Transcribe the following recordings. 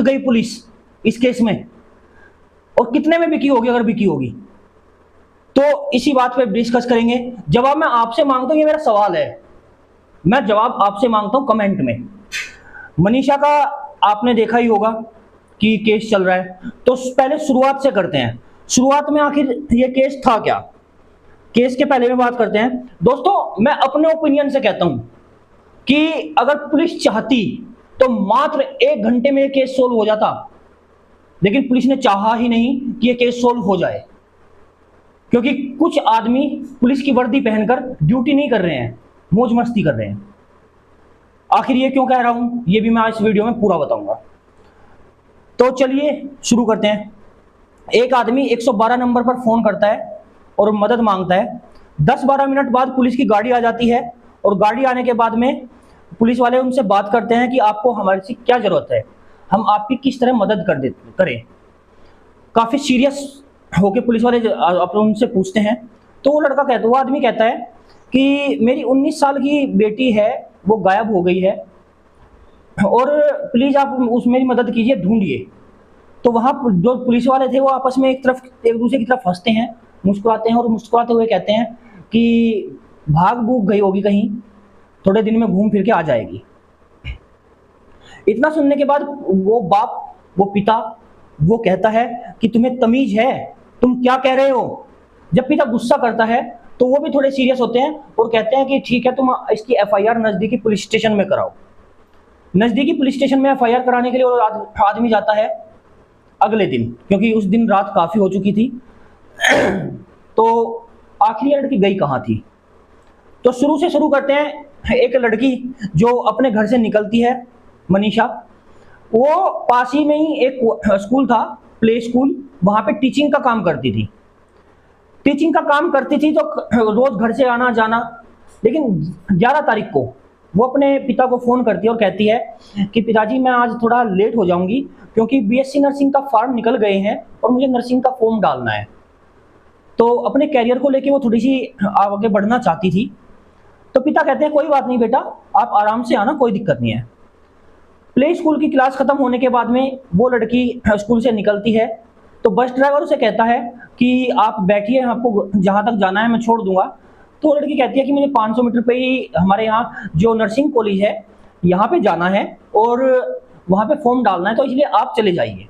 गई पुलिस इस केस में, और कितने में बिकी होगी अगर बिकी होगी। तो इसी बात पे डिस्कस करेंगे। जवाब मैं आपसे मांगता हूं, ये मेरा सवाल है, मैं जवाब आपसे मांगता हूं कमेंट में। मनीषा का आपने देखा ही होगा कि केस चल रहा है, तो पहले शुरुआत से करते हैं। शुरुआत में आखिर ये केस था क्या, केस के पहले में बात करते हैं। दोस्तों मैं अपने ओपिनियन से कहता हूं कि अगर पुलिस चाहती तो मात्र 1 घंटे में ये केस सोल्व हो जाता, लेकिन पुलिस ने चाहा ही नहीं कि ये केस सोल्व हो जाए, क्योंकि कुछ आदमी पुलिस की वर्दी पहनकर ड्यूटी नहीं कर रहे हैं, मौज मस्ती कर रहे हैं। आखिर ये क्यों कह रहा हूं, ये भी मैं आज इस वीडियो में पूरा बताऊंगा। तो चलिए शुरू करते हैं। एक आदमी 112 नंबर पर फोन करता है और मदद मांगता है। 10-12 मिनट बाद पुलिस की गाड़ी आ जाती है, और गाड़ी आने के बाद में पुलिस वाले उनसे बात करते हैं कि आपको हमारे से क्या जरूरत है, हम आपकी किस तरह मदद करें। काफी सीरियस होके पुलिस वाले अपने उनसे पूछते हैं। तो वो आदमी कहता है कि मेरी 19 साल की बेटी है, वो गायब हो गई है, और प्लीज आप मेरी मदद कीजिए, ढूंढिए। तो वहां जो पुलिस वाले थे वो आपस में एक दूसरे की तरफ हंसते हैं, मुस्कुराते हैं, और मुस्कुराते हुए कहते हैं कि भाग भूग गई होगी कहीं, थोड़े दिन में घूम फिर के आ जाएगी। इतना सुनने के बाद वो बाप, वो पिता, वो कहता है कि तुम्हें तमीज है, तुम क्या कह रहे हो। जब पिता गुस्सा करता है तो वो भी थोड़े सीरियस होते हैं और कहते हैं कि ठीक है, तुम इसकी एफआईआर नजदीकी पुलिस स्टेशन में कराओ। नजदीकी पुलिस स्टेशन में एफआईआर कराने के लिए वो आदमी जाता है अगले दिन, क्योंकि उस दिन रात काफी हो चुकी थी। तो आखिरी लड़की गई कहाँ थी, तो शुरू से शुरू करते हैं। एक लड़की जो अपने घर से निकलती है, मनीषा, वो पास ही में ही एक स्कूल था, प्ले स्कूल, वहां पे टीचिंग का काम करती थी। तो रोज घर से आना जाना। लेकिन 11 तारीख को वो अपने पिता को फोन करती है और कहती है कि पिताजी मैं आज थोड़ा लेट हो जाऊंगी, क्योंकि बीएससी नर्सिंग का फॉर्म निकल गए हैं और मुझे नर्सिंग का फॉर्म डालना है। तो अपने कैरियर को लेके वो थोड़ी सी आगे बढ़ना चाहती थी। तो पिता कहते हैं कोई बात नहीं बेटा, आप आराम से आना, कोई दिक्कत नहीं है। प्ले स्कूल की क्लास खत्म होने के बाद में वो लड़की स्कूल से निकलती है, तो बस ड्राइवर उसे कहता है कि आप बैठिए, आपको जहां तक जाना है मैं छोड़ दूंगा। तो वो लड़की कहती है कि मुझे 500 मीटर पे ही हमारे यहाँ जो नर्सिंग कॉलेज है यहाँ पे जाना है और वहां पे फॉर्म डालना है, तो इसलिए आप चले जाइए।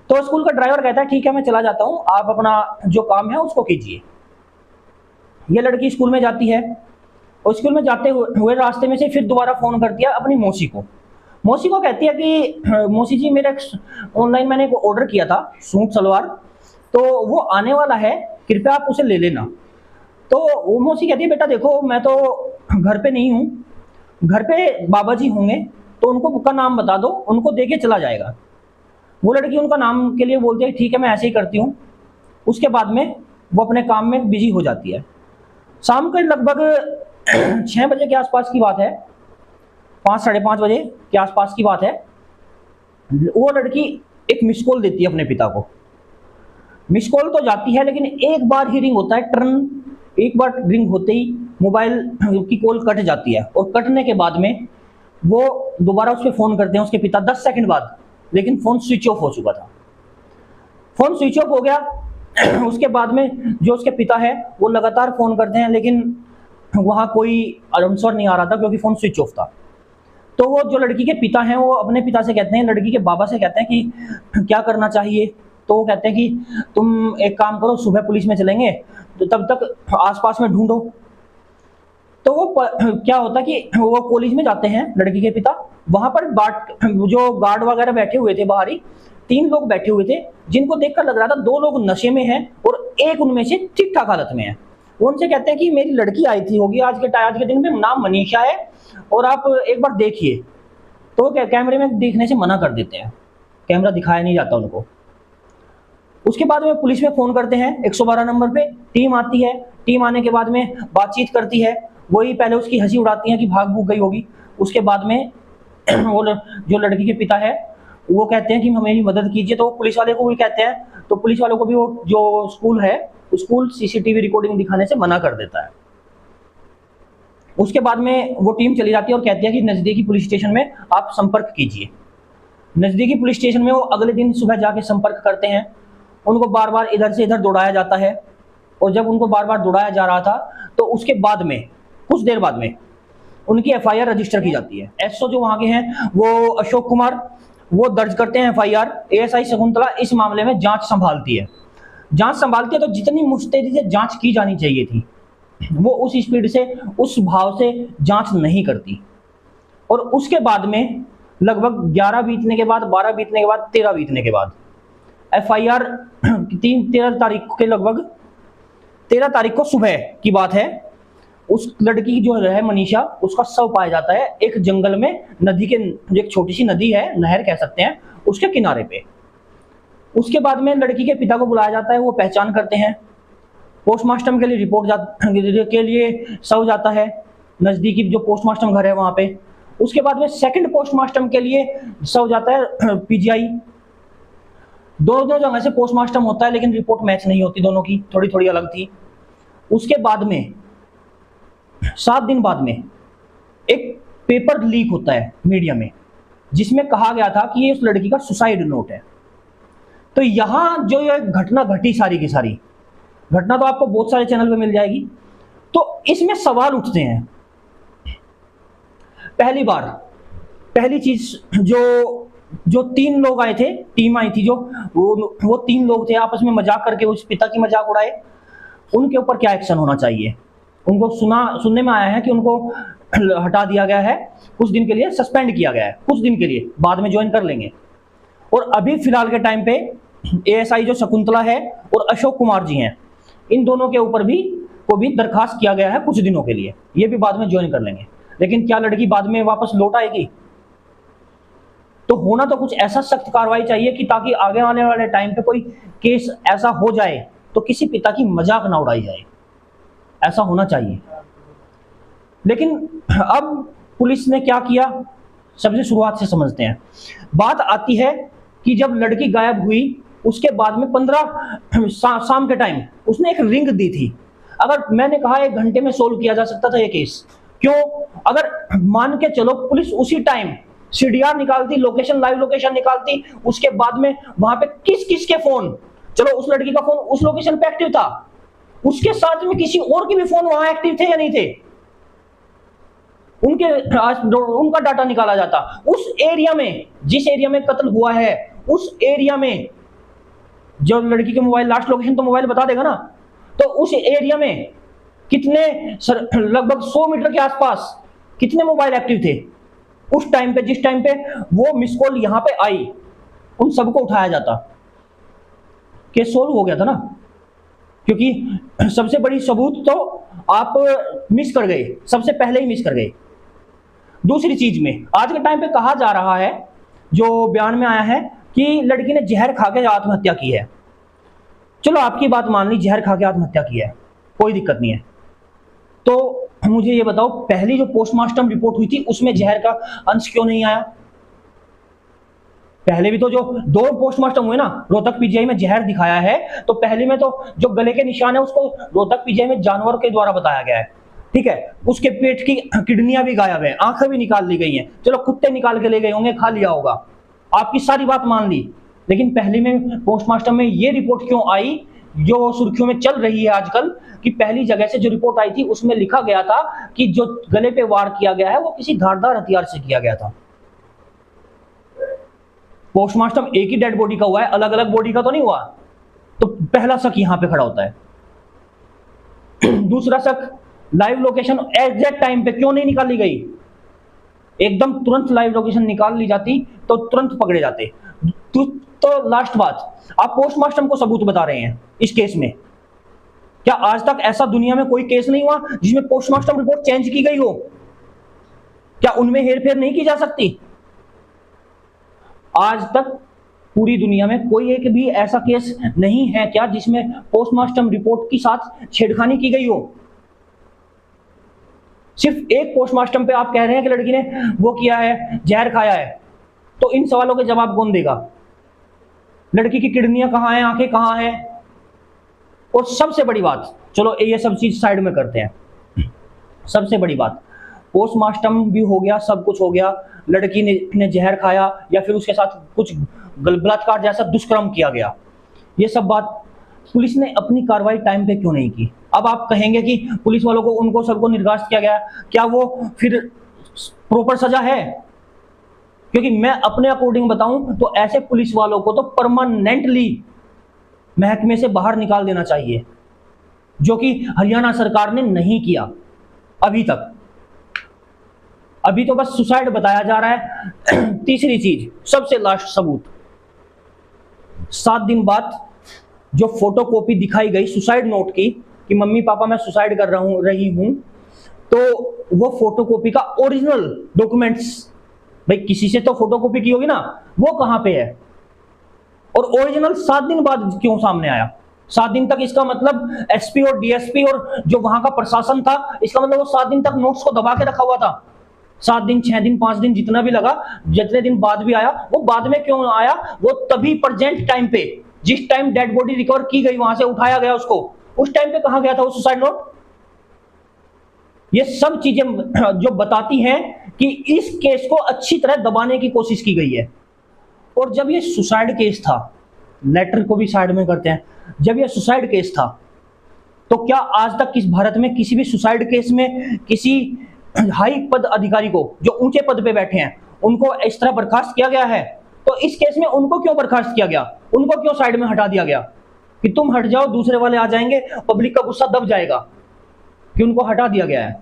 तो स्कूल का ड्राइवर कहता है ठीक है मैं चला जाता हूँ, आप अपना जो काम है उसको कीजिए। ये लड़की स्कूल में जाती है, और स्कूल में जाते हुए रास्ते में से फिर दोबारा फोन करती है अपनी मौसी को। मौसी को कहती है कि मौसी जी मेरा ऑनलाइन मैंने एक ऑर्डर किया था सूट सलवार, तो वो आने वाला है, कृपया आप उसे ले लेना। तो वो मौसी कहती है बेटा देखो मैं तो घर पे नहीं हूँ, घर पे बाबा जी होंगे, तो उनको का नाम बता दो, उनको दे के चला जाएगा। वो लड़की उनका नाम के लिए बोलती है ठीक है मैं ऐसे ही करती हूँ। उसके बाद में वो अपने काम में बिजी हो जाती है। शाम के लगभग 6 बजे के आसपास की बात है, 5-5:30 बजे के आसपास की बात है, वो लड़की एक मिस कॉल देती है अपने पिता को। मिस कॉल तो जाती है, लेकिन एक बार ही रिंग होता है, टर्न एक बार रिंग होते ही मोबाइल की कॉल कट जाती है, और कटने के बाद में वो दोबारा उस पर फोन करते हैं उसके पिता 10 सेकंड बाद, लेकिन फोन स्विच ऑफ हो चुका था। फोन स्विच ऑफ हो गया। उसके बाद में जो उसके पिता है वो लगातार फोन करते हैं, लेकिन वहां कोई आंसर नहीं आ रहा था क्योंकि फोन स्विच ऑफ था। तो वो जो लड़की के पिता हैं वो अपने पिता से कहते हैं, लड़की के बाबा से कहते हैं कि क्या करना चाहिए। तो वो कहते हैं कि तुम एक काम करो, सुबह पुलिस में चलेंगे, तो तब तक आसपास में ढूंढो। तो वो क्या होता कि वो कॉलेज में जाते हैं लड़की के पिता, वहां पर जो गार्ड वगैरह बैठे हुए थे बाहरी, 3 लोग बैठे हुए थे, जिनको देखकर लग रहा था 2 लोग नशे में हैं और एक उनमें से ठीक ठाक हालत में है। वो उनसे कहते हैं कि मेरी लड़की आई थी होगी आज के दिन में, नाम मनीषा है, और आप एक बार देखिए। तो कैमरे में देखने से मना कर देते हैं, कैमरा दिखाया नहीं जाता उनको। उसके बाद में पुलिस में फोन करते हैं 112 नंबर पे, टीम आती है। टीम आने के बाद में बातचीत करती है, वही पहले उसकी हंसी उड़ाती है कि भाग भूग गई होगी। उसके बाद में वो जो लड़की के पिता है वो कहते हैं कि हमें मदद कीजिए। तो पुलिस वाले को भी कहते हैं, तो पुलिस वालों को भी वो जो स्कूल है, स्कूल सीसीटीवी रिकॉर्डिंग दिखाने से मना कर देता है। उसके बाद में वो टीम चली जाती है और कहती है कि नजदीकी पुलिस स्टेशन में आप संपर्क कीजिए। नजदीकी पुलिस स्टेशन में वो अगले दिन सुबह जाके संपर्क करते हैं। उनको बार बार इधर से इधर दौड़ाया जाता है, और जब उनको बार बार दौड़ाया जा रहा था तो उसके बाद में कुछ देर बाद में उनकी एफआईआर रजिस्टर की जाती है। एसओ जो वहां के हैं वो अशोक कुमार, वो दर्ज करते हैं एफआईआर। एएसआई शकुंतला इस मामले में जांच संभालती है। तो जितनी मुस्तैदी से जांच की जानी चाहिए थी वो उस स्पीड से, उस भाव से जांच नहीं करती। और उसके बाद में लगभग 11 बीतने के बाद, 12 बीतने के बाद, 13 बीतने के बाद एफआईआर 13 तारीख के लगभग, 13 तारीख को सुबह की बात है, उस लड़की जो है मनीषा, उसका शव पाया जाता है एक जंगल में, नदी के, एक छोटी सी नदी है, नहर कह सकते हैं, उसके किनारे पे। उसके बाद में लड़की के पिता को बुलाया जाता है, वो पहचान करते हैं। पोस्टमार्टम के लिए के लिए शव जाता है नजदीकी जो पोस्टमार्टम घर है वहां पे। उसके बाद में सेकंड पोस्टमार्टम के लिए शव जाता है पीजीआई। दोनों जगह से पोस्टमार्टम होता है, लेकिन रिपोर्ट मैच नहीं होती, दोनों की थोड़ी थोड़ी अलग थी। उसके बाद में 7 दिन बाद में एक पेपर लीक होता है मीडिया में, जिसमें कहा गया था कि ये उस लड़की का सुसाइड नोट है। तो यहां जो ये घटना घटी, सारी की सारी घटना तो आपको बहुत सारे चैनल पे मिल जाएगी। तो इसमें सवाल उठते हैं। पहली चीज, जो 3 लोग आए थे, टीम आई थी, जो वो 3 लोग थे, आपस में मजाक करके उस पिता की मजाक उड़ाए। उनके ऊपर क्या एक्शन होना चाहिए? उनको सुनने में आया है कि उनको हटा दिया गया है, कुछ दिन के लिए सस्पेंड किया गया है, कुछ दिन के लिए, बाद में ज्वाइन कर लेंगे। और अभी फिलहाल के टाइम पे एएसआई जो शकुंतला है और अशोक कुमार जी हैं, इन दोनों के ऊपर भी दरखास्त किया गया है कुछ दिनों के लिए, ये भी बाद में ज्वाइन कर लेंगे। लेकिन क्या लड़की बाद में वापस लौट आएगी? तो होना तो कुछ ऐसा सख्त कार्रवाई चाहिए कि ताकि आगे आने वाले टाइम पे कोई केस ऐसा हो जाए तो किसी पिता की मजाक ना उड़ाई जाए, ऐसा होना चाहिए। लेकिन अब पुलिस ने क्या किया, सबसे शुरुआत से समझते हैं। बात आती है कि जब लड़की गायब हुई उसके बाद में 15 शाम के टाइम उसने एक रिंग दी थी। अगर मैंने कहा 1 घंटे में सोल्व किया जा सकता था ये केस, क्यों? अगर मान के चलो पुलिस उसी टाइम सीडीआर निकालती, लोकेशन, लाइव लोकेशन निकालती, उसके बाद में वहां पे किस किस के फोन, चलो उस लड़की का फोन उस लोकेशन पे एक्टिव था, उसके साथ में किसी और के भी फोन वहां एक्टिव थे या नहीं थे, उनका डाटा निकाला जाता। उस एरिया में, जिस एरिया में कत्ल हुआ है, उस एरिया में जो लड़की के मोबाइल, लास्ट लोकेशन तो मोबाइल बता देगा ना, तो उस एरिया में कितने, लगभग 100 मीटर के आसपास कितने मोबाइल एक्टिव थे उस टाइम पे, जिस टाइम पे वो मिस कॉल यहां पे आई, उन सबको उठाया जाता, केस सोल्व हो गया था ना। क्योंकि सबसे बड़ी सबूत तो आप मिस कर गए, सबसे पहले ही मिस कर गए। दूसरी चीज में आज के टाइम पे कहा जा रहा है, जो बयान में आया है, कि लड़की ने जहर खा के आत्महत्या की है। चलो आपकी बात मान ली, जहर खा के आत्महत्या की है, कोई दिक्कत नहीं है। तो मुझे ये बताओ, पहली जो पोस्टमार्टम रिपोर्ट हुई थी उसमें जहर का अंश क्यों नहीं आया? पहले भी तो जो 2 पोस्टमार्टम हुए ना, रोहतक पीजीआई में जहर दिखाया है, तो पहले में तो जो गले के निशान है उसको रोहतक पीजीआई में जानवर के द्वारा बताया गया है, ठीक है। उसके पेट की किडनियां भी गायब है, आंखें भी निकाल ली गई हैं, चलो कुत्ते निकाल के ले गए होंगे, खा लिया होगा, आपकी सारी बात मान ली। लेकिन पहले में पोस्टमार्टम में ये रिपोर्ट क्यों आई, जो सुर्खियों में चल रही है आजकल, कि पहली जगह से जो रिपोर्ट आई थी उसमें लिखा गया था कि जो गले पे वार किया गया है वो किसी धारदार हथियार से किया गया था। पोस्टमार्टम एक ही डेड बॉडी का हुआ है, अलग अलग बॉडी का तो नहीं हुआ। तो पहला शक यहां पे खड़ा होता है। दूसरा शक, लाइव लोकेशन एग्जैक्ट टाइम पे क्यों नहीं निकाली गई? एकदम तुरंत लाइव लोकेशन निकाल ली जाती तो तुरंत पकड़े जाते। तो लास्ट बात, आप पोस्टमार्टम को सबूत बता रहे हैं इस केस में। क्या आज तक ऐसा दुनिया में कोई केस नहीं हुआ जिसमें पोस्टमार्टम रिपोर्ट चेंज की गई हो? क्या उनमें हेरफेर नहीं की जा सकती? आज तक पूरी दुनिया में कोई एक भी ऐसा केस नहीं है क्या जिसमें पोस्टमार्टम रिपोर्ट के साथ छेड़खानी की गई हो? सिर्फ एक पोस्टमार्टम पे आप कह रहे हैं कि लड़की ने वो किया है, जहर खाया है, तो इन सवालों के जवाब कौन देगा? लड़की की किडनियां कहां हैं, आंखें कहां हैं? और सबसे बड़ी बात, चलो ये सब चीज साइड में करते हैं, सबसे बड़ी बात, पोस्टमार्टम भी हो गया, सब कुछ हो गया, लड़की ने जहर खाया या फिर उसके साथ कुछ बलात्कार जैसा दुष्कर्म किया गया, ये सब बात पुलिस ने अपनी कार्रवाई टाइम पे क्यों नहीं की? अब आप कहेंगे कि पुलिस वालों को उनको सबको निर्गात किया गया, क्या वो फिर प्रॉपर सजा है? क्योंकि मैं अपने अकॉर्डिंग बताऊं तो ऐसे पुलिस वालों को तो परमानेंटली महकमे से बाहर निकाल देना चाहिए, जो कि हरियाणा सरकार ने नहीं किया अभी तक। अभी तो बस सुसाइड बताया जा रहा है। तीसरी चीज, सबसे लास्ट सबूत, 7 दिन बाद जो फोटोकॉपी दिखाई गई सुसाइड नोट की कि मम्मी पापा मैं सुसाइड कर रही हूं, तो वो फोटोकॉपी का ओरिजिनल डॉक्यूमेंट्स, भाई किसी से तो फोटोकॉपी की होगी ना, वो कहां पे है? और ओरिजिनल 7 दिन बाद क्यों सामने आया? 7 दिन तक, इसका मतलब एसपी और डीएसपी और जो वहां का प्रशासन था, इसका मतलब वो 7 दिन तक नोट्स को दबा के रखा हुआ था। 7 दिन, 6 दिन, 5 दिन, जितना भी लगा, जितने दिन बाद भी आया, वो बाद में क्यों आया? वो तभी प्रेजेंट टाइम पे, जिस टाइम डेड बॉडी रिकवर की गई, वहां से उठाया गया उसको, उस टाइम पे कहां गया था वो सुसाइड नोट? ये सब चीजें जो बताती हैं कि इस केस को अच्छी तरह दबाने की कोशिश की गई है। और जब ये सुसाइड केस था, लेटर को भी साइड में करते हैं, जब ये सुसाइड केस था, तो क्या आज तक इस भारत में किसी भी सुसाइड केस में किसी हाई पद अधिकारी को, जो ऊंचे पद पे बैठे हैं, उनको इस तरह बर्खास्त किया गया है? तो इस केस में उनको क्यों बर्खास्त किया गया? उनको क्यों साइड में हटा दिया गया कि तुम हट जाओ, दूसरे वाले आ जाएंगे, पब्लिक का गुस्सा दब जाएगा, कि उनको हटा दिया गया है?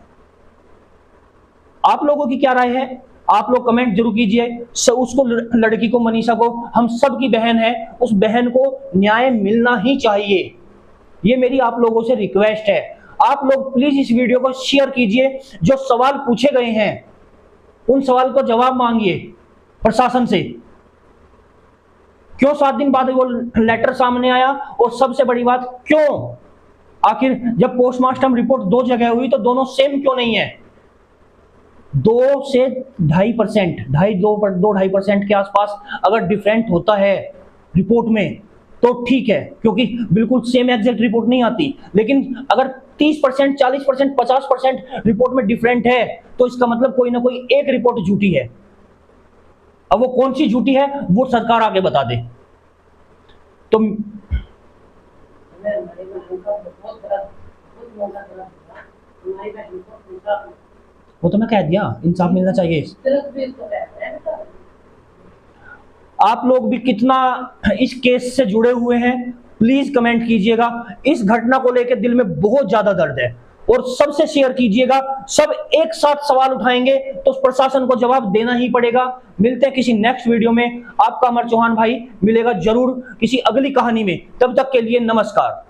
आप लोगों की क्या राय है? आप लोग कमेंट जरूर कीजिए। उसको, लड़की को, मनीषा को, हम सब की बहन है, उस बहन को न्याय मिलना ही चाहिए। ये मेरी आप लोगों से रिक्वेस्ट है। आप लोग प्लीज इस वीडियो को शेयर कीजिए। जो सवाल पूछे गए हैं उन सवाल को जवाब मांगिए प्रशासन से। क्यों 7 दिन बाद वो लेटर सामने आया? और सबसे बड़ी बात, क्यों आखिर जब पोस्टमार्टम रिपोर्ट 2 जगह हुई तो दोनों सेम क्यों नहीं है? 2 से 2.5%, 2.5% के आसपास अगर डिफरेंट होता है रिपोर्ट में तो ठीक है, क्योंकि बिल्कुल सेम एग्जैक्ट रिपोर्ट नहीं आती। लेकिन अगर 30%, 40%, 50% रिपोर्ट में डिफरेंट है तो इसका मतलब कोई ना कोई एक रिपोर्ट झूठी है। अब वो कौन सी झूठी है वो सरकार आगे बता दे। तो वो तो मैं कह दिया, इंसाफ मिलना चाहिए। आप लोग भी कितना इस केस से जुड़े हुए हैं प्लीज कमेंट कीजिएगा। इस घटना को लेकर दिल में बहुत ज्यादा दर्द है और सबसे शेयर कीजिएगा। सब एक साथ सवाल उठाएंगे तो प्रशासन को जवाब देना ही पड़ेगा। मिलते हैं किसी नेक्स्ट वीडियो में। आपका अमर चौहान भाई मिलेगा जरूर किसी अगली कहानी में। तब तक के लिए नमस्कार।